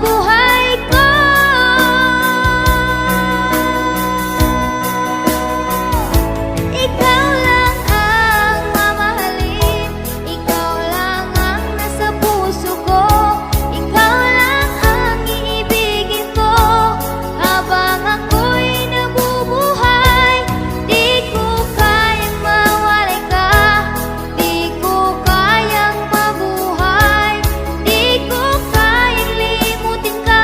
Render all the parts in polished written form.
buhay ko. Ikaw lang ang mamahalin, ikaw lang ang nasa puso ko, ikaw lang ang iibigin ko habang ako'y nabubuhay. Di ko kayang mawalay ka, di ko kayang mabuhay, di ko kayang limutin ka.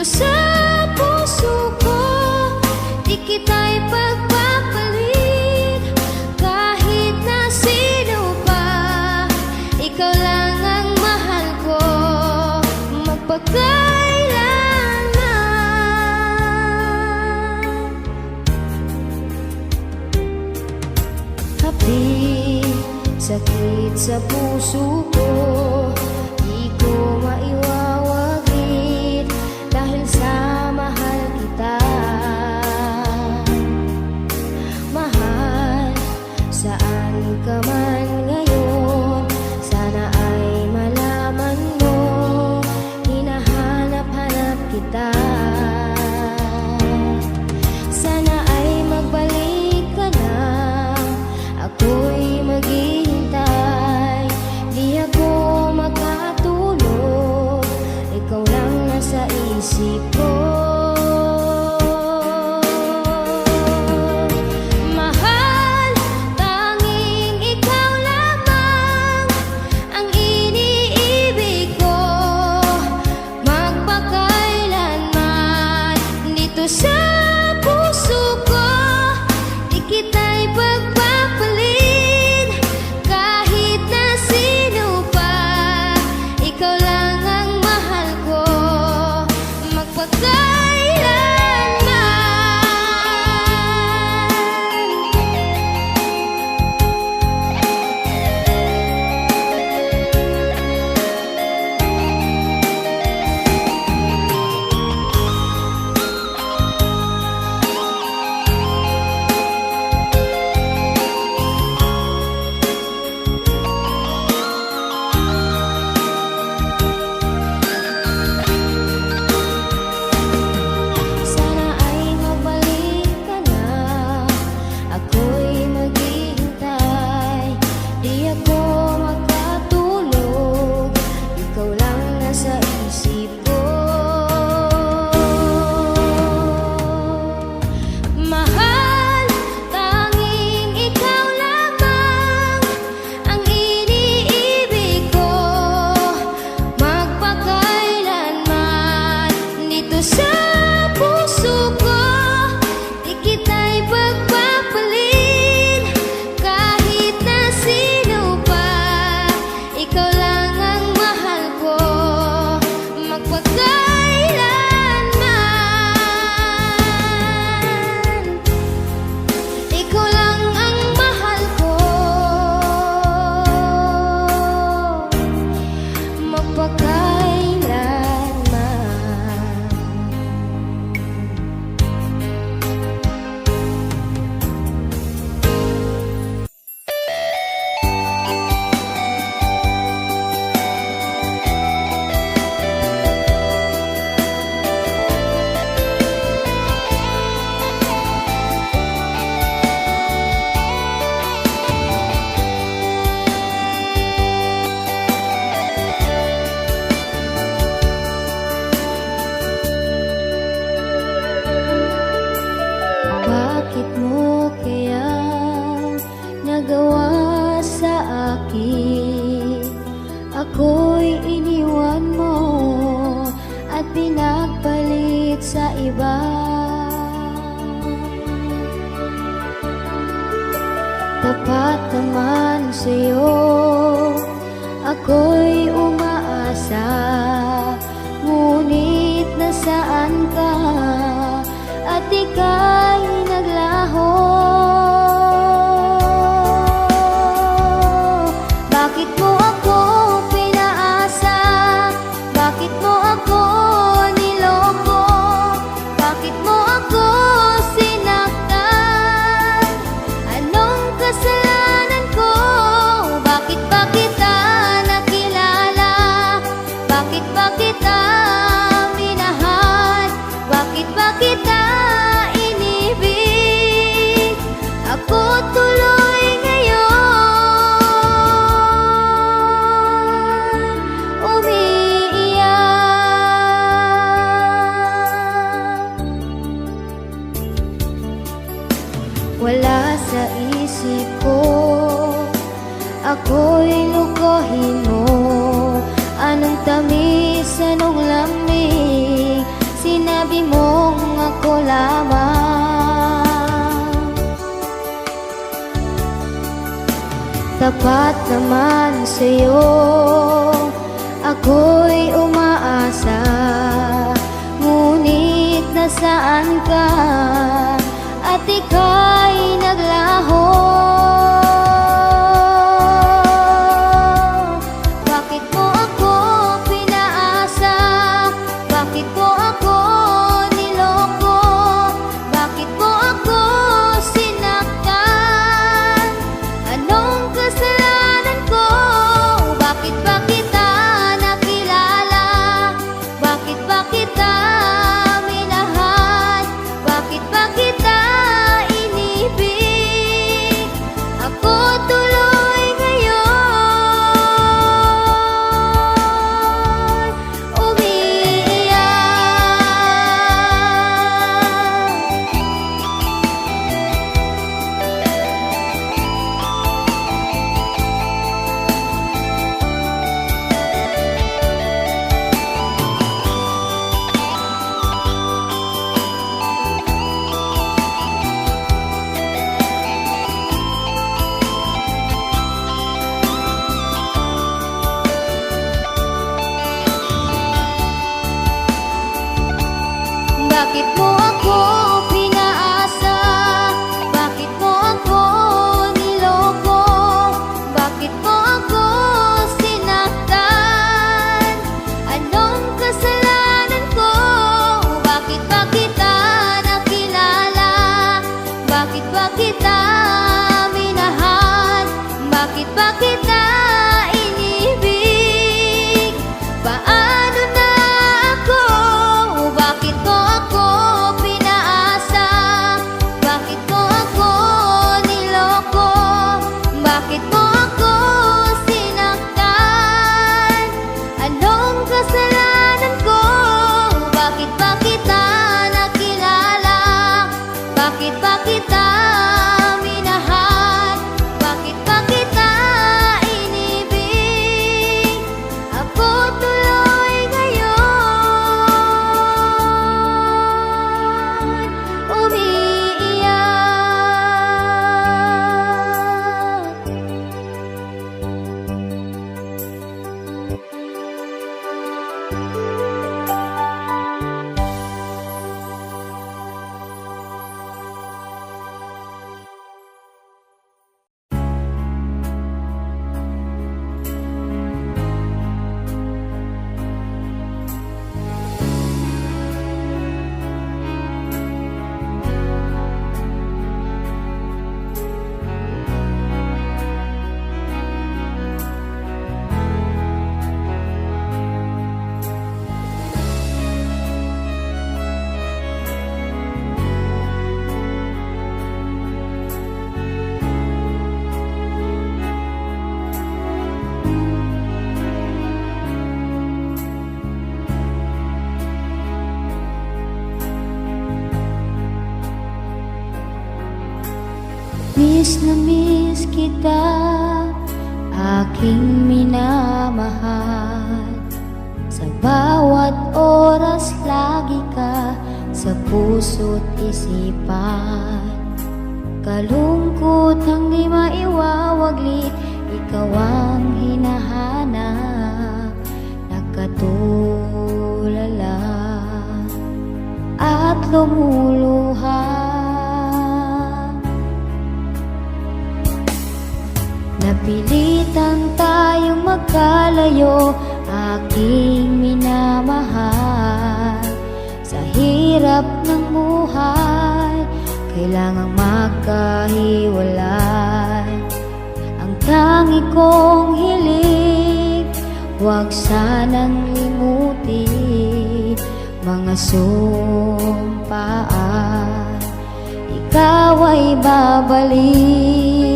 sa puso ko, di kita'y pagpapalit. Kahit na sino pa, ikaw lang ang mahal ko, magpakailanman. Hapdi, sakit sa puso ko, di ko maiwawagit dahil sa mahal kita. Mahal, saan ka man ngayon, sana ay malaman mo, hinahanap-hanap kita. Sana ay magbalik ka na, ako'y maghihintay. Di ako makatulog, ikaw lang nasa isip ko. Mahal, tanging ikaw lamang ang iniibig ko, magpakailanman. Dito sa puso ko, di kita'y pagpapalit. Kahit na sino pa, ikaw lang ang mahal ko, magpakailanman. Sana ay magbalik ka na, ako'y maghihintay. Di ako makatulog, ikaw lang nasa isip ko. Mahal, tanging ikaw lamang ang iniibig ko, magpakailanman. Dito sa puso ko, di kita'y pagpapalit. Kahit na sino pa, ikaw lang ang mahal ko, magpakailanman. Ikaw lang ang mahal ko, bakit mo kaya nagawa sa akin? Ako'y iniwan mo at pinagpalit sa iba. Tapat naman sa'yo, ako'y umaasa, ngunit nasaan ka at ika'y naglaho. Bakit mo ako pinaasa? Bakit mo ako niloko? Bakit mo ako sinaktan? Anong kasalanan ko? Bakit ba kita nakilala? Bakit ba kita minahal? Bakit ba kita inibig? Ako tuloy ngayon umiiyak. Wala sa isip ko, ako'y lukohin mo. Anong tamis, anong lamig, sinabi mong ako lamang. Tapat naman sa'yo, ako'y umaasa. Ngunit nasaan ka at ika'y naglaho? Bakit mo ako pinaasa? Bakit mo ako niloko? Bakit mo ako sinaktan? Anong kasalanan ko? Bakit ba kita nakilala? Bakit ba kita minahal? Bakit ba kita inibig? Ako tuloy ngayon umiiyak. Bakit mo ako pinaasa? Bakit mo ako niloko? Bakit mo ako sinaktan? Anong kasalanan ko? Bakit ba kita nakilala? Bakit ba kita minahal? Bakit ba kita inibig? Paano na ako? Bakit mo ako pinaasa? Bakit mo ako niloko? Bakit mo ako sinaktan? Anong kasalanan ko? Bakit ba kita nakilala? Bakit ba kita minahal? Bakit ba kita inibig? Ako tuloy ngayon umiiyak. Miss na miss kita, aking minamahal. Sa bawat oras lagi ka sa puso't isipan. Kalungkot ang di maiwawaglit, ikaw ang hinahanap. Nakatulala at lumuluha. Napilitan tayong magkalayo, aking minamahal. Sa hirap ng buhay, kailangang magkahiwalay. Ang tangi kong hiling, huwag sanang limutin mga sumpaan. Ikaw ay babalik.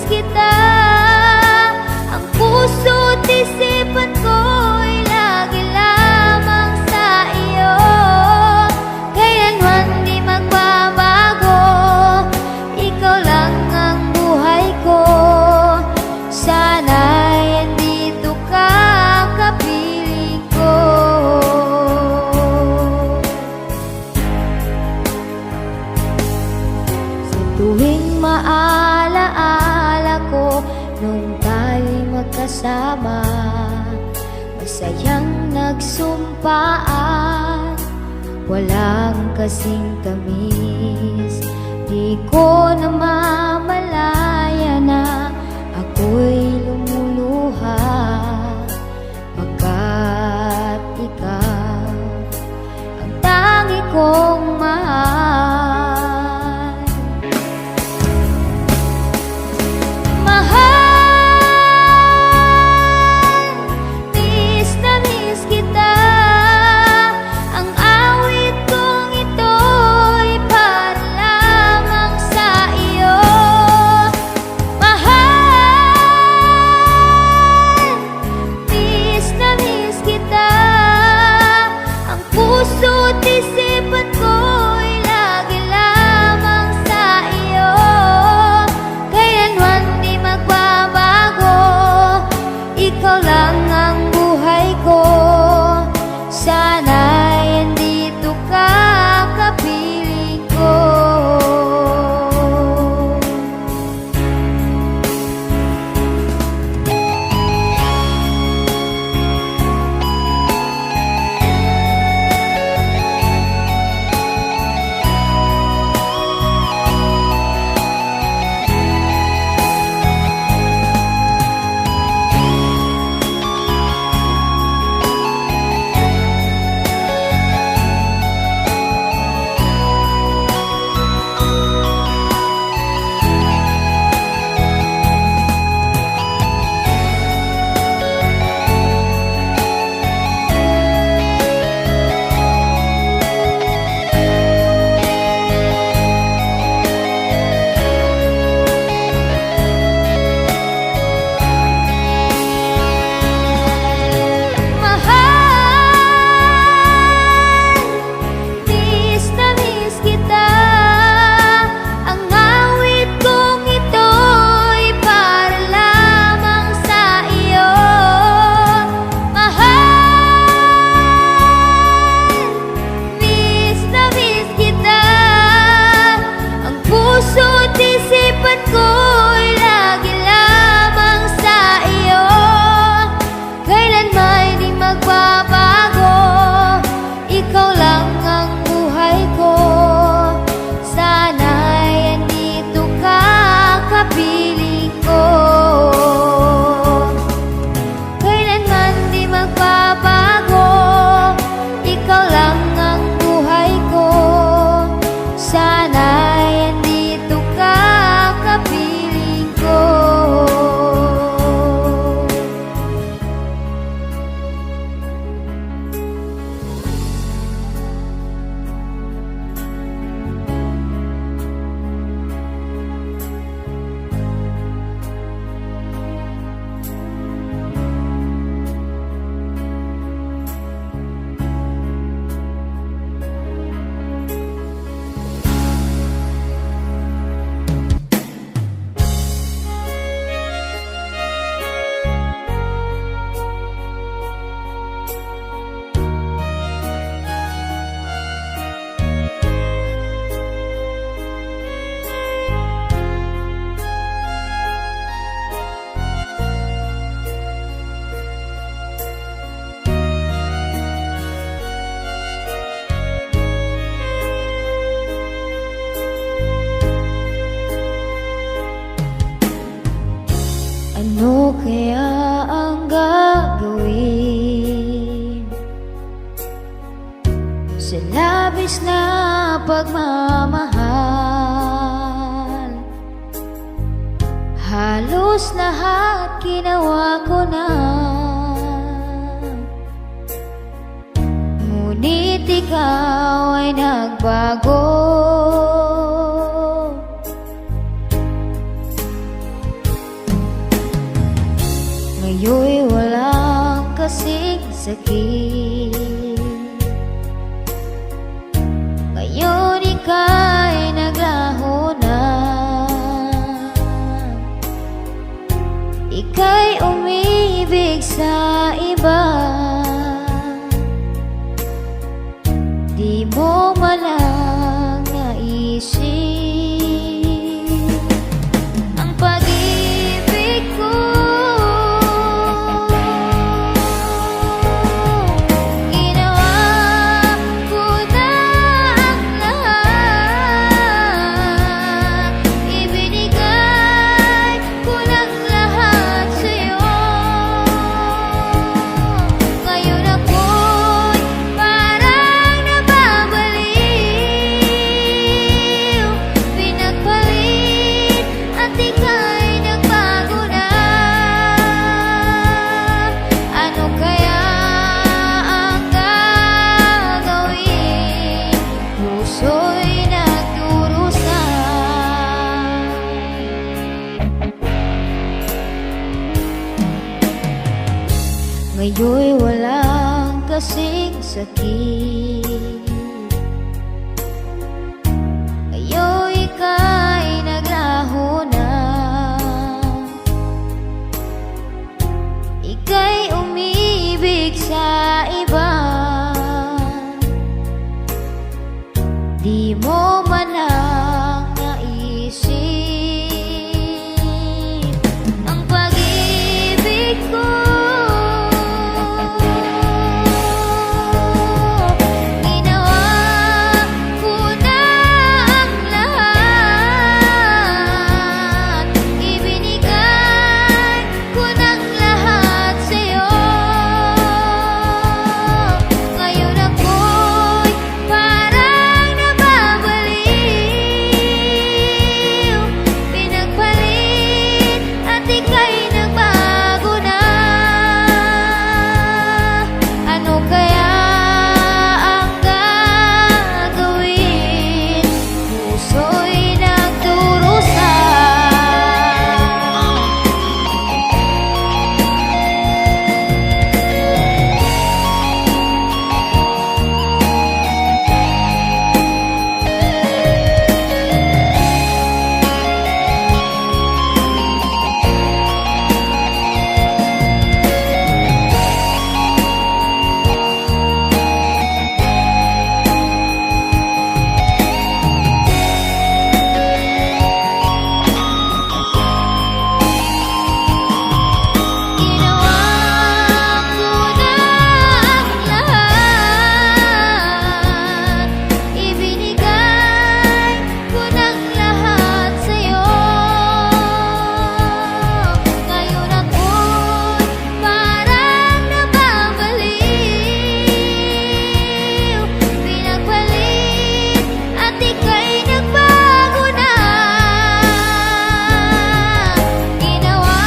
Kita kasama, masayang nagsumpaan, walang kasing tamis. Di ko namamalaya na ako'y lumuluha, pagkat ikaw ang tangi kong mahal. Mahal, miss na miss kita. Ang awit kong ito'y para lamang sa iyo. Mahal, miss na miss kita. Ang puso't isipan ko'y lagi lamang sa iyo. Kailanman di magbabago, ikaw lang ang buhay ko. Sana'y andito ka, kapiling ko. Puso't isipan ko'y lagi lamang sa iyo. Kailanman di magbabago, ikaw lang ang buhay ko. Sana'y andito ka, kapiling ko. Kailanman di magbabago, ikaw lang ang buhay ko. Sana'y andito ka, kapiling ko. Ano kaya ang gagawin sa labis na pagmamahal? Halos lahat ginawa ko na, ngunit ikaw ay nagbago. Ngayon'y walang kasing sakit. Ngayon ika'y naglaho na, ika'y umibig sa iba. Di mo malang naisip ang pag-ibig ko Ngayon'y walang kasing sakit. Ngayon ika'y naglaho na, ika'y umibig sa iba. Di mo man lang naisip ang pag-ibig ko. Ginawa ko na ang lahat, ibinigay ko ng lahat sa'yo. Ngayon ako'y parang nababaliw, pinagpalit at ika'y nagbago na. Ano kaya ang gagawin? Puso'y nagdurusa. Ginawa ko na ang lahat, ibinigay ko ng lahat sa'yo. Ngayon ako'y parang nababaliw, pinagpalit at ika'y nagbago na. Ginawa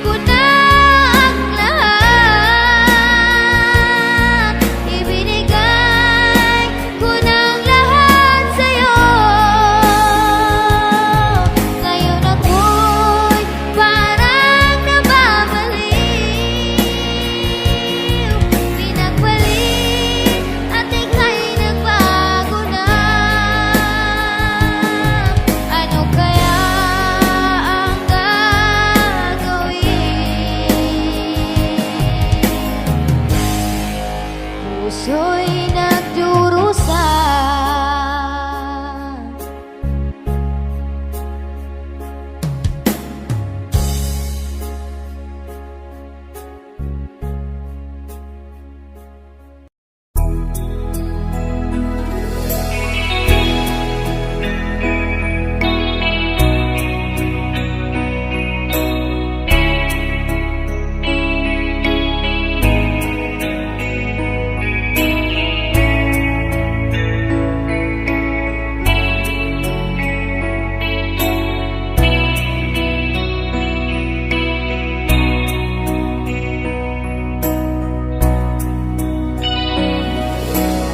ko na ang lahat, ibinigay ko ng lahat sa'yo. Ngayon ako'y parang nababaliw, pinagpalit at ika'y nagbago na. Ano kaya ang gagawin? Puso'y nagdurusa.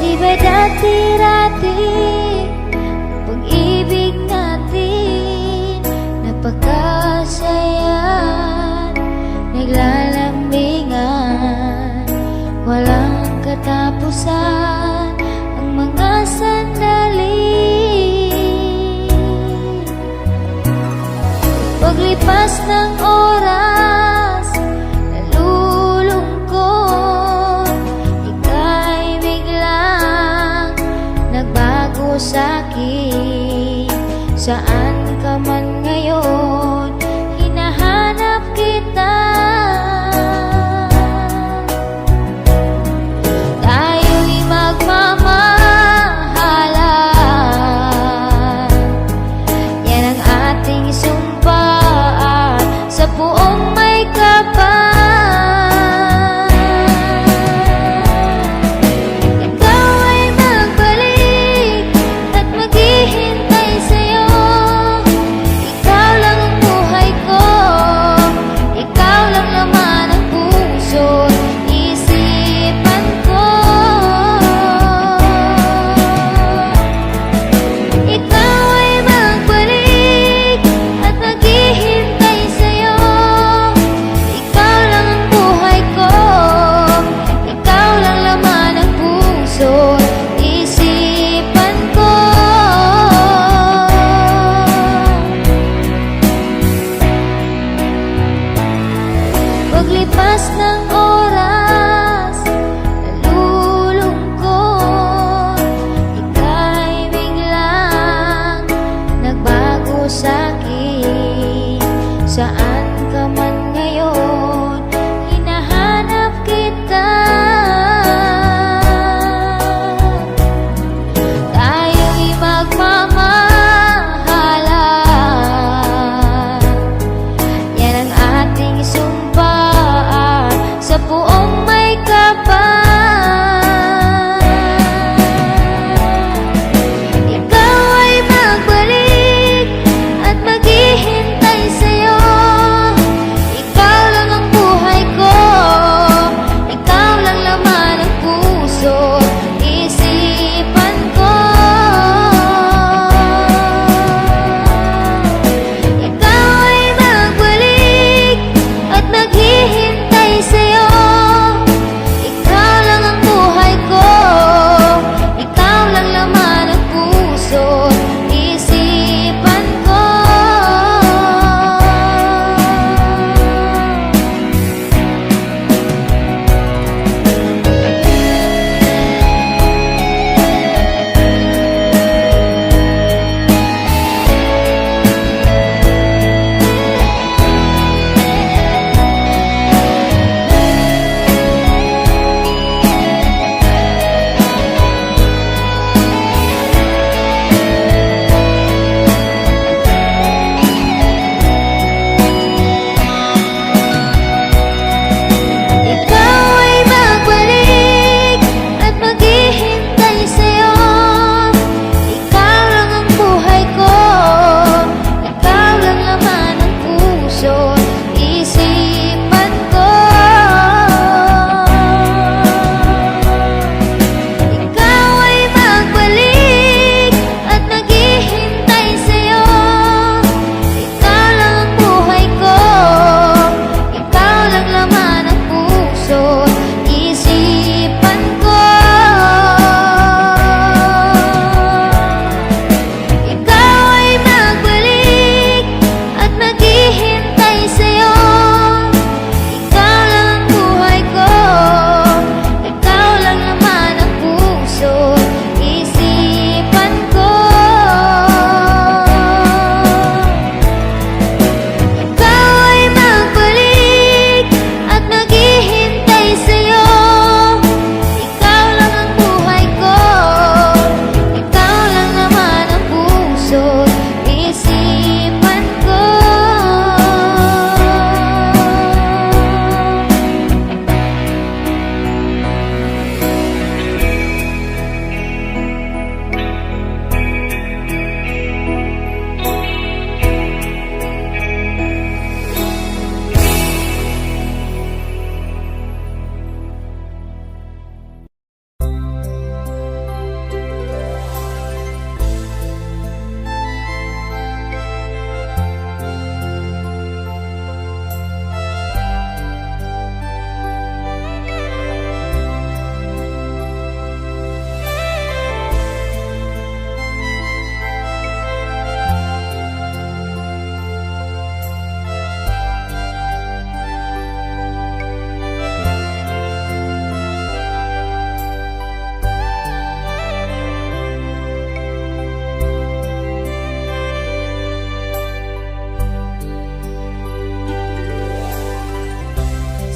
Di ba dati-dati pag-ibig natin napakasaya, naglalambingan, walang katapusan ang mga sandali. Paglipas ng oras, nalulungkot, ika'y biglang nagbago sa'kin. Saan ka man ngayon, hinahanap kita. Tayo'y magmamahalan, yan ang ating sumpaan sa buong may kapal. Ikaw ay magbalik at maghihintay sa'yo. Saan ka man ngayon, hinahanap kita. Tayo'y magmamahalan, yan ang ating sumpaan sa buong may kapal.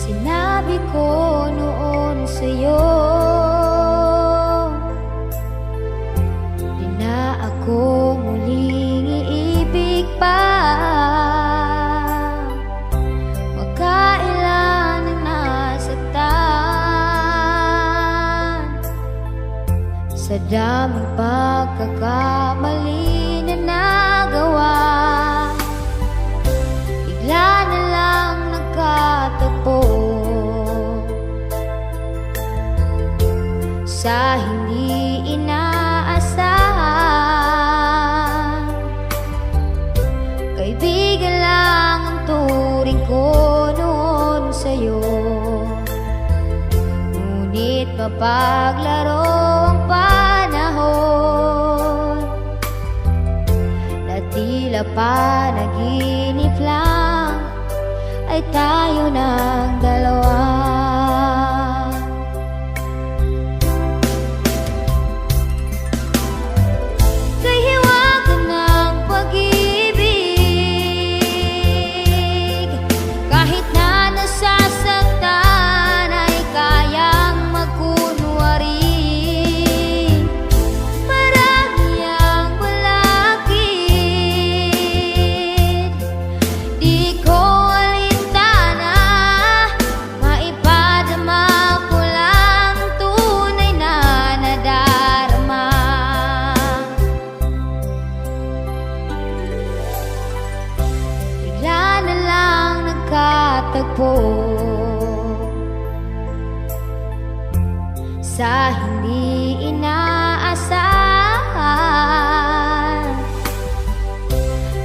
Sinabi ko noon sa'yo, di na ako muling iibig pa. Magkailan ang nasaktan sa daming pagkakamali na nagawa. Bigla na lang nagkatagpo sa hindi inaasahan. Kaibigan lang ang turing ko noon sa'yo, ngunit mapaglaro ang panahon na tila panaginip lang ay tayo ng dalawa. Kay hiwaga ng pag-ibig magtagpo sa hindi inaasahan.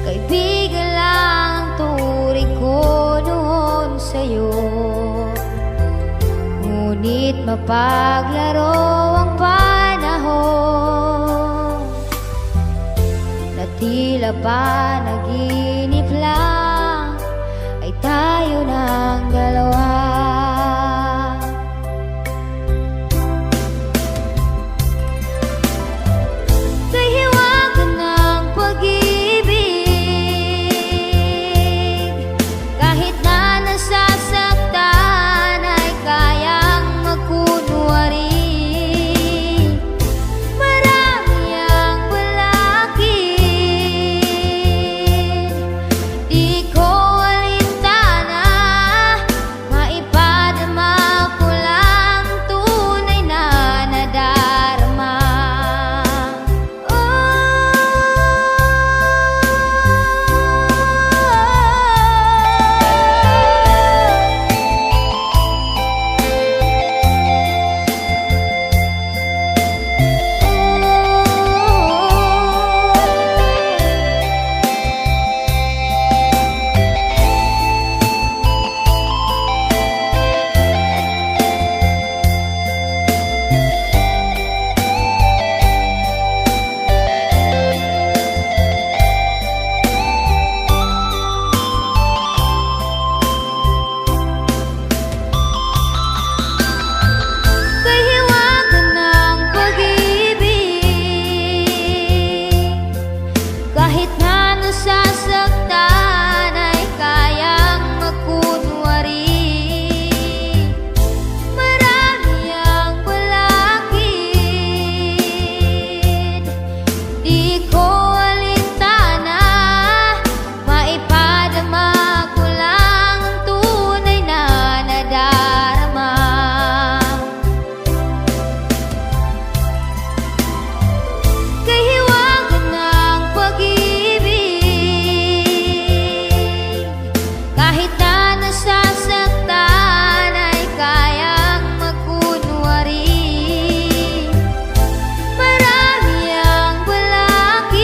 Kaibigan lang ang turing ko noon sa'yo, ngunit mapaglaro ang panahon na tila panaginip lang ay tayo ng dalawa. Kay hiwaga ng pag-ibig, kahit na nasasaktan ay kayang magkunwari. Marami ang balakid, di ko alintana, maipadama ko lang tunay na nadarama. Kay hiwaga ng pag-ibig, kahit na nasasaktan ay kayang magkunwari. Marami ang balakid, di ko alintana, maipadama ko lang ang tunay na nadarama. Kay hiwaga ng pag-ibig, kahit na nasasaktan ay kayang magkunwari. Marami ang balakid,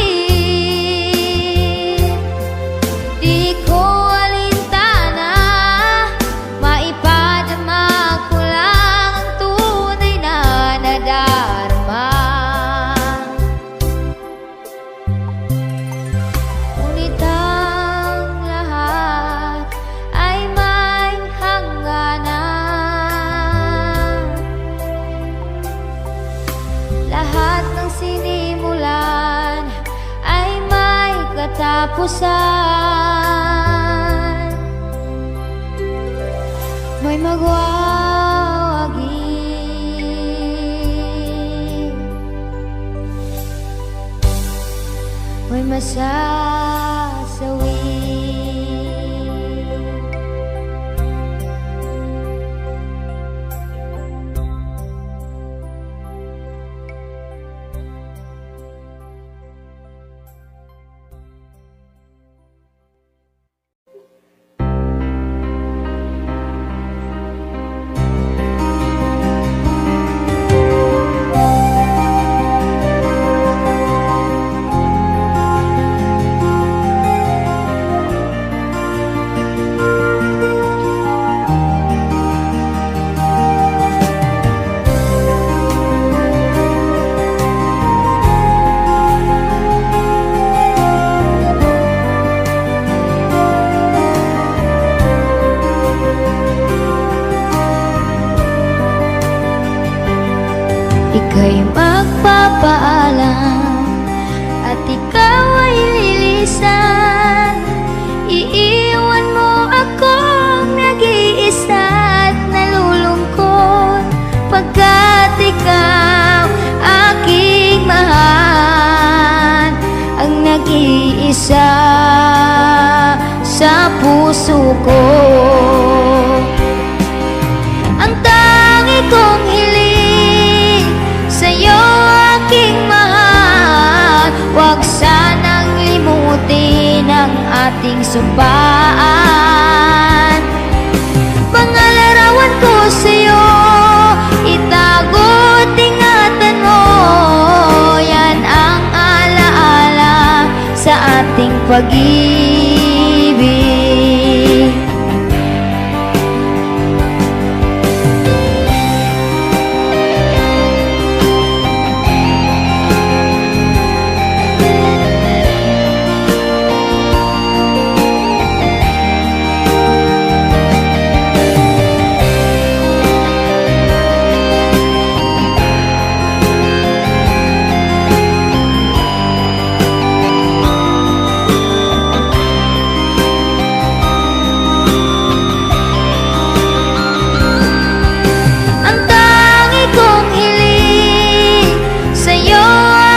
di ko alintana, maipadama ko lang ang tunay na nadarama. Ngunit ang lahat ay may hangganan. Lahat ng sinimulan ay may katapusan. May magwawagi, may masasawi. Ika'y magpapaalam at ikaw ay lilisan. Iiwan mo akong nag-iisa at nalulungkot, pagkat ikaw aking mahal, ang nag-iisa sa puso ko. Ang tangi kong hiling sa'yo aking mahal, huwag sanang limutin ang ating sumpaan. pag-ibig. Ang tangi kong hiling sa'yo,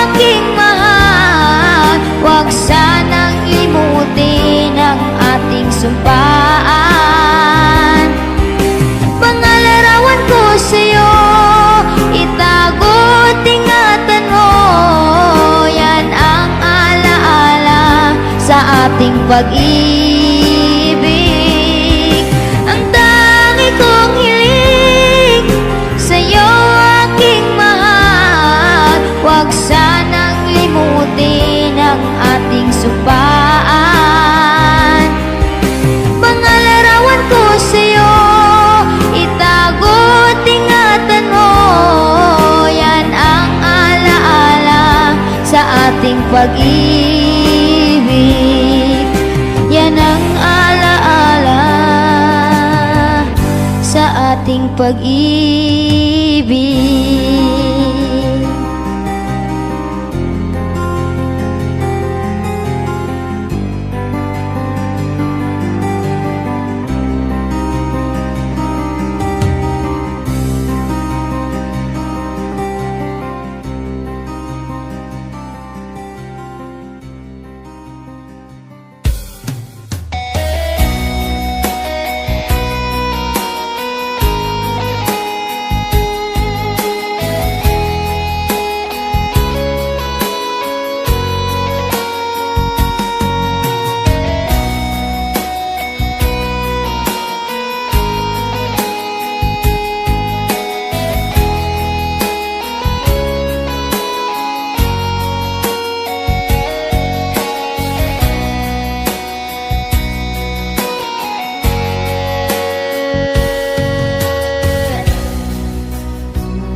aking mahal, huwag sanang limutin ang ating sumpaan. Pangalarawan ko sa'yo, itago't ingatan mo, yan ang alaala sa ating pag-ibig. Ang tangi kong hiling sa'yo, aking mahal, huwag sanang limutin ang ating sumpaan. Pangalarawan ko sa'yo, itago't ingatan mo, yan ang alaala sa ating pag-ibig. Yan ang alaala sa ating pag-ibig.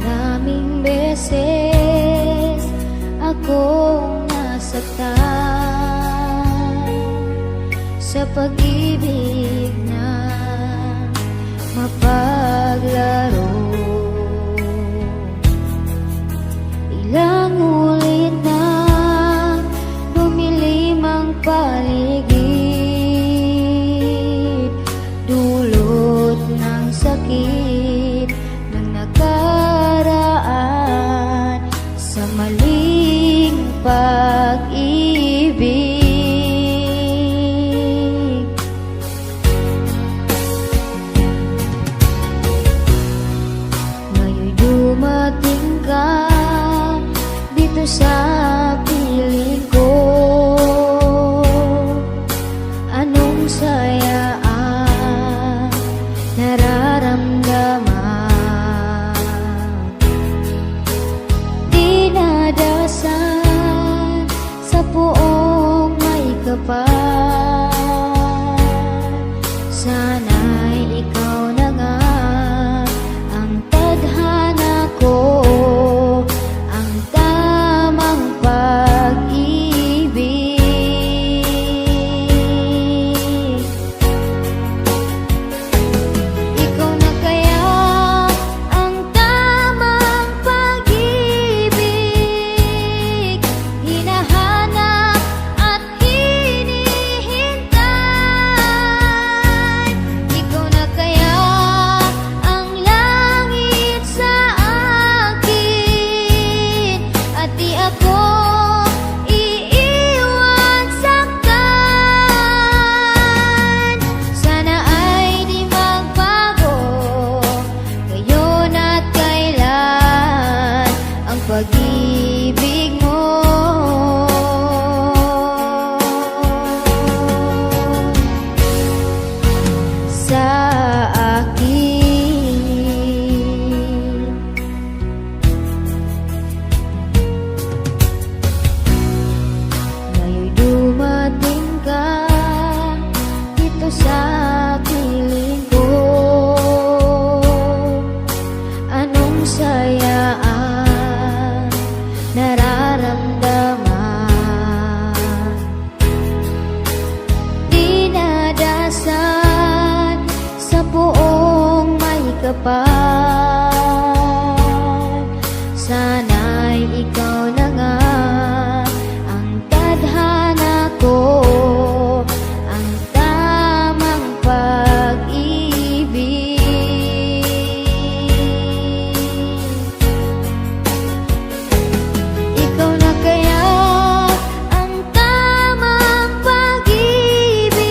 Maraming beses akong nasaktan sa pag-ibig na mapaglaro. Ilang ulit na lumilim ang paligid, dulot ng sakit ng nakaraan sa maling pag-ibig. Ngayon dumating ka dito sa piling ko, anong saya ang nararamdaman? Dinadasan sa puong may kapal, sana'y ikaw na nga ang tadhana ko, ang tamang pag-ibig. Ikaw na kaya ang tamang pag-ibig, hinahanap at hinihintay. Ikaw sa piling ko. Anong saya ang nararamdaman? Dinadasan sa buong may kapal. Sana'y ikaw na nga ang tadhana ko, ang tamang pag-ibig. Ikaw na kaya ang tamang pag-ibig,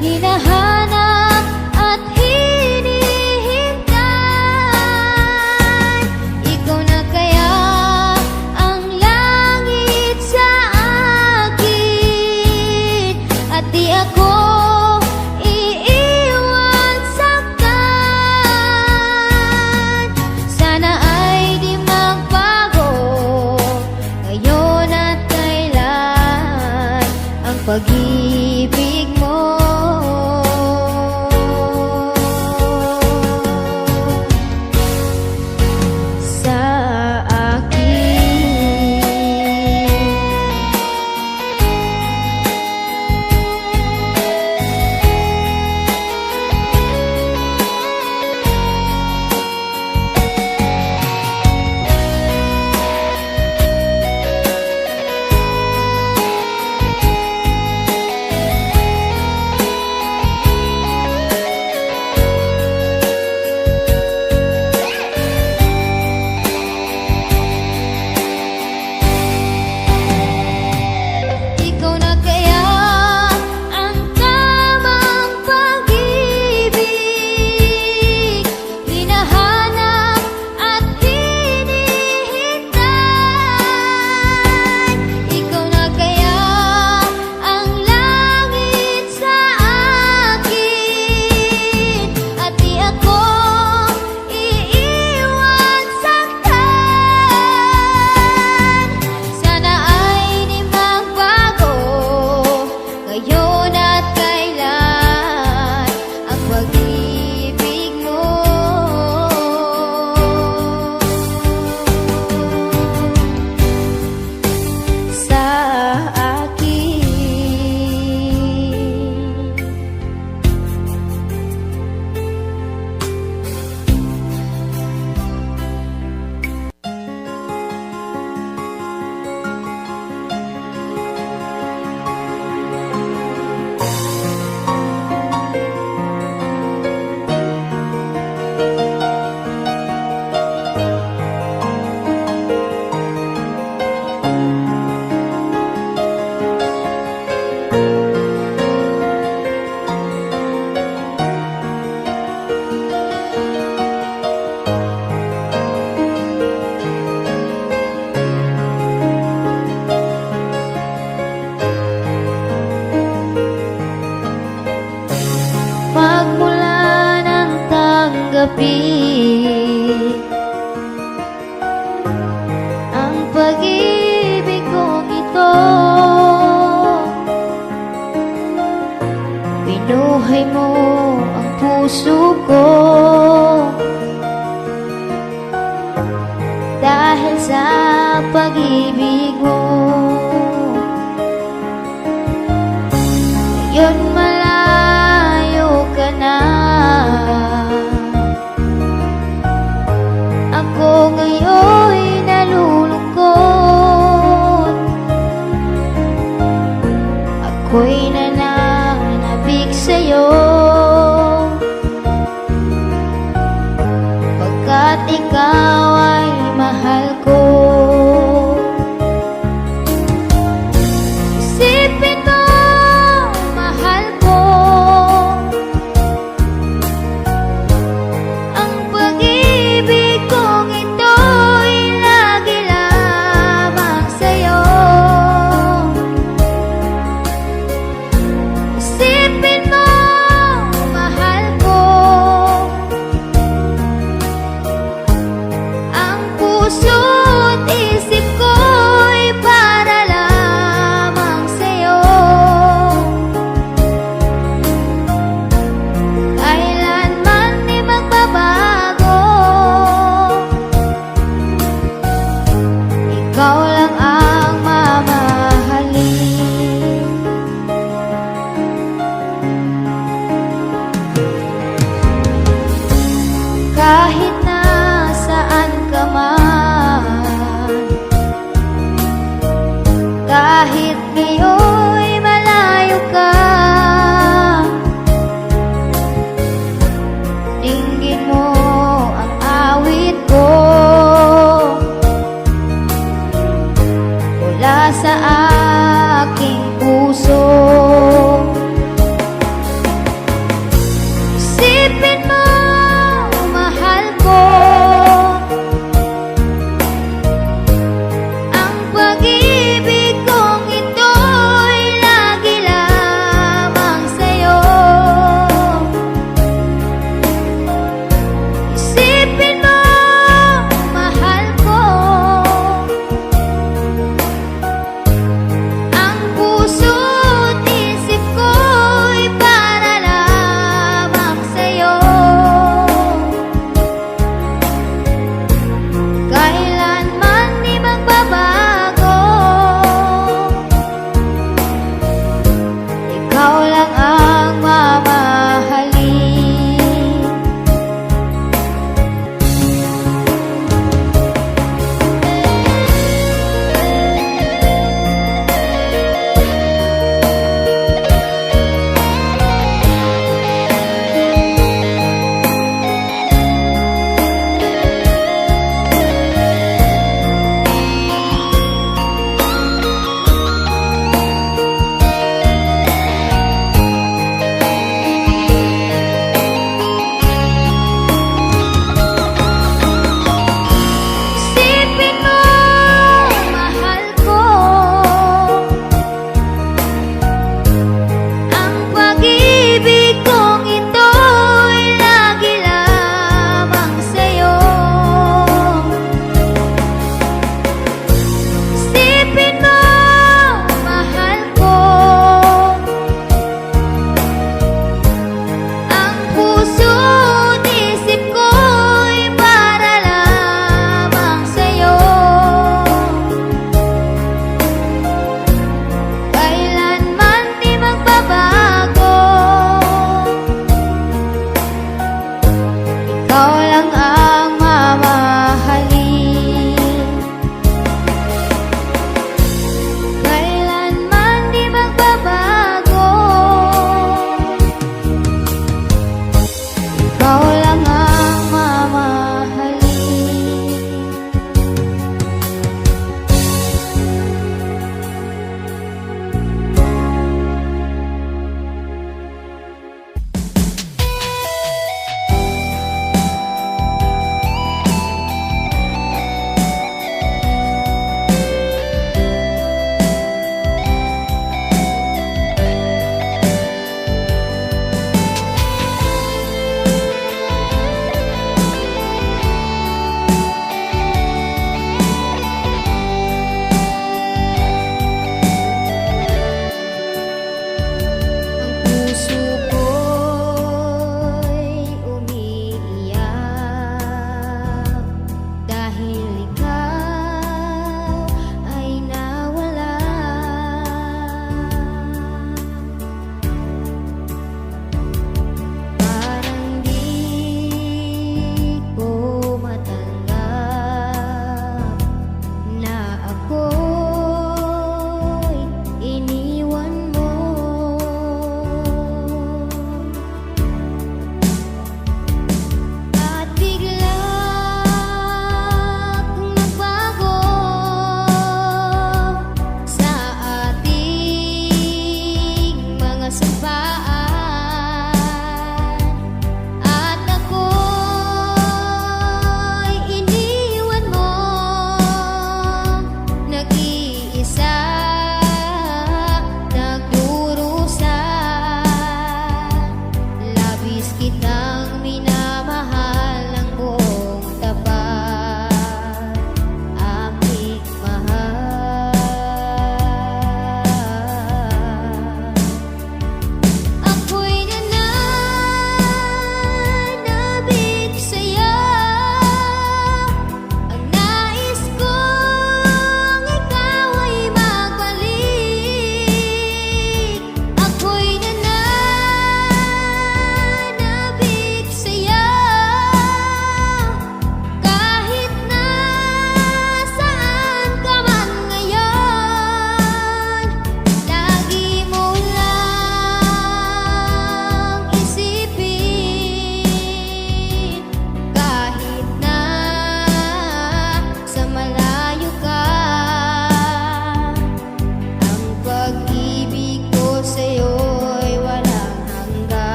hinahanap at hinihintay. Ikaw na kaya ang langit sa akin, at di ako iiwan saktan. Sana ay di magbago ngayon at kailan ang pag-ibig mo. Sa akin, ikaw na kaya ang tamang pag-ibig, hinahanap at hinihintay. Ikaw na kaya ang langit sa akin, at di ako iiwan saktan. Sana ay di magbago ngayon at kailan ang pag-ibig mo. Sa akin, magmula ng tanggapin ang pag-ibig kong ito, binuhay mo ang puso ko. Dahil sa pag-ibig mo, ngayon malayo ka na. Ako ngayon'y nalulungkot, ako'y nananabik sa'yo, pagkat ikaw ay mahal ko. Isipin mo, mahal ko,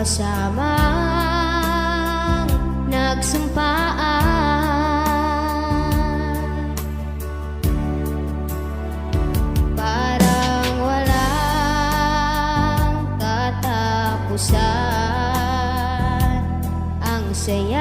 magkasamang nagsumpaan. Parang walang katapusan ang saya